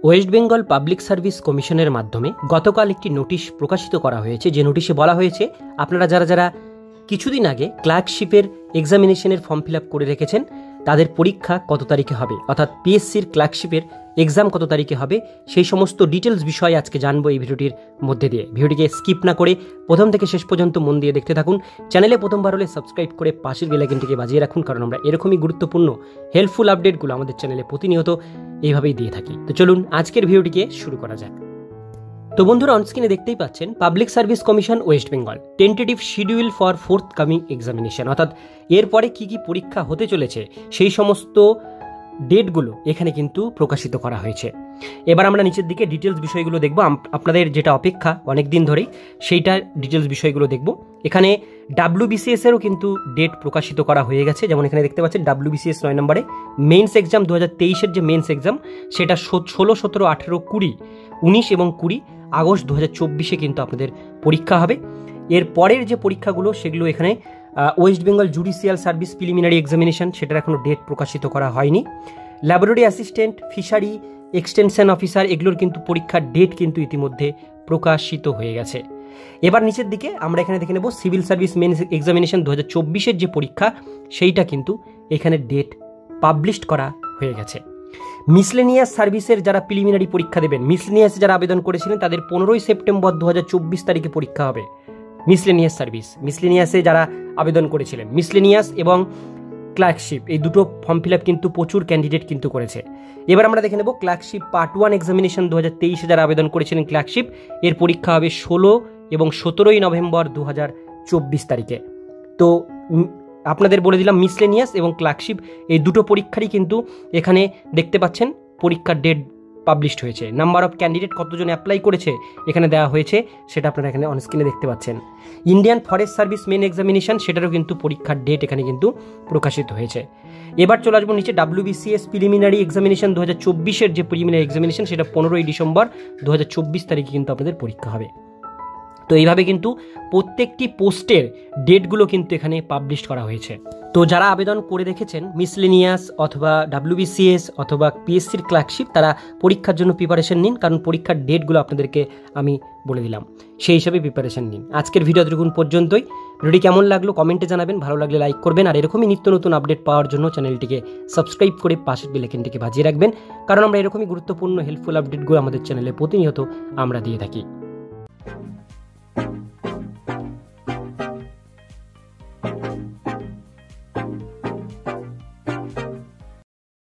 West Bengal public service কমিশনের মাধ্যমে গতকাল একটি নোটিশ প্রকাশিত করা হয়েছে, যে নোটিশে বলা হয়েছে আপনারা যারা কিছুদিন আগে ক্লার্কশিপের এক্সামিনেশনের ফর্ম ফিল আপ করে রেখেছেন তাদের পরীক্ষা কত তারিখে হবে, অর্থাৎ পিএসসির ক্লার্কশিপের এক্সাম কত তারিখে হবে, সেই সমস্ত ডিটেলস বিষয়ে আজকে জানবো এই ভিডিওটির মধ্যে দিয়ে। ভিডিওটিকে স্কিপ না করে প্রথম থেকে শেষ পর্যন্ত মন দিয়ে দেখতে থাকুন। চ্যানেলে প্রথমবার হলে সাবস্ক্রাইব করে পাশের বেল আইকনটিকে বাজিয়ে রাখুন, কারণ আমরা এরকমই গুরুত্বপূর্ণ হেল্পফুল আপডেটগুলো আমাদের চ্যানেলে প্রতিনিয়ত এইভাবেই দিয়ে থাকি। তো চলুন আজকের ভিডিওটিকে শুরু করা যাক। তো বন্ধুরা, অনস্ক্রিনে দেখতেই পাচ্ছেন public service commission West Bengal tentative schedule for fourth coming examination, অর্থাৎ এরপরে কি কি পরীক্ষা হতে চলেছে সেই সমস্ত ডেটগুলো এখানে কিন্তু প্রকাশিত করা হয়েছে। এবার আমরা নিচের দিকে ডিটেলস বিষয়গুলো দেখব। আপনাদের যেটা অপেক্ষা অনেক দিন ধরেই সেইটা ডিটেলস বিষয়গুলো দেখব। এখানে WBCS এরও কিন্তু ডেট প্রকাশিত করা হয়ে গেছে। যেমন এখানে দেখতে পাচ্ছেন WBCS 9 নম্বরে মেন্স এক্সাম 2023-এর যে মেন্স এক্সাম সেটা 16, 17, 18, 20, 19 এবং 20 আগস্ট 2024-এ কিন্তু আপনাদের পরীক্ষা হবে। এর পরের যে পরীক্ষাগুলো সেগুলো এখানে West Bengal judicial service preliminary examination, সেটার এখনও ডেট প্রকাশিত করা হয়নি। Laboratory assistant, fishery extension officer, এগুলোর কিন্তু পরীক্ষার ডেট কিন্তু ইতিমধ্যে প্রকাশিত হয়ে গেছে। এবার নিচের দিকে আমরা এখানে দেখে নেব সিভিল সার্ভিস মেন এক্সামিনেশন 2024-এর যে পরীক্ষা সেইটা কিন্তু এখানে ডেট পাবলিশড করা হয়ে গেছে। মিসলেনিয়াস সার্ভিসের যারা প্রিলিমিনারি পরীক্ষা দেবেন, মিসলেনিয়াসে যারা আবেদন করেছিলেন তাদের 15ই সেপ্টেম্বর 2024 তারিখে পরীক্ষা হবে। মিসলেনিয়াস সার্ভিস, মিসলেনিয়াসে যারা আবেদন করেছিলেন, মিসলেনিয়াস এবং ক্লার্কশিপ এই দুটো ফর্ম ফিল আপ কিন্তু প্রচুর ক্যান্ডিডেট কিন্তু করেছে। এবার আমরা দেখে নেব ক্লার্কশিপ পার্ট 1 এক্সামিনেশন 2023-এ যারা আবেদন করেছিলেন ক্লার্কশিপ, এর পরীক্ষা হবে 16 এবং 17ই নভেম্বর 2024 তারিখে। তো আপনাদের বলে দিলাম মিসলেনিয়াস এবং ক্লার্কশিপ এই দুটো পরীক্ষারই কিন্তু এখানে দেখতে পাচ্ছেন পরীক্ষার ডেট পাবলিশড হয়েছে। নাম্বার অফ ক্যান্ডিডেট কতজন অ্যাপ্লাই করেছে এখানে দেওয়া হয়েছে সেটা আপনারা এখানে অনস্ক্রিনে দেখতে পাচ্ছেন। Indian forest service main examination সেটারও কিন্তু পরীক্ষার ডেট এখানে কিন্তু প্রকাশিত হয়েছে। এবার চলে আসবো নিচে WBCS প্রিলিমিনারি এক্সামিনেশন 2024-এর যে প্রিলিমিনারি এক্সামিনেশন সেটা 15ই ডিসেম্বর 2024 তারিখে কিন্তু আপনাদের পরীক্ষা হবে। তো এইভাবে কিন্তু প্রত্যেকটি পোস্টের ডেটগুলো কিন্তু এখানে পাবলিশ করা হয়েছে। তো যারা আবেদন করে রেখেছেন মিসলেনিয়াস অথবা WBCS অথবা পিএসসির ক্লার্কশিপ, তারা পরীক্ষার জন্য প্রিপারেশন নিন, কারণ পরীক্ষার ডেটগুলো আপনাদেরকে আমি বলে দিলাম, সেই হিসাবে প্রিপারেশন নিন। আজকের ভিডিও এতটুকুন পর্যন্তই। ভিডিওটি কেমন লাগলো কমেন্টে জানাবেন, ভালো লাগলে লাইক করবেন, আর এরকমই নিত্য নতুন আপডেট পাওয়ার জন্য চ্যানেলটিকে সাবস্ক্রাইব করে পাশের বেল আইকনটিকে বাজিয়ে রাখবেন, কারণ আমরা এরকমই গুরুত্বপূর্ণ হেল্পফুল আপডেটগুলো আমাদের চ্যানেলে প্রতিনিয়ত আমরা দিয়ে থাকি।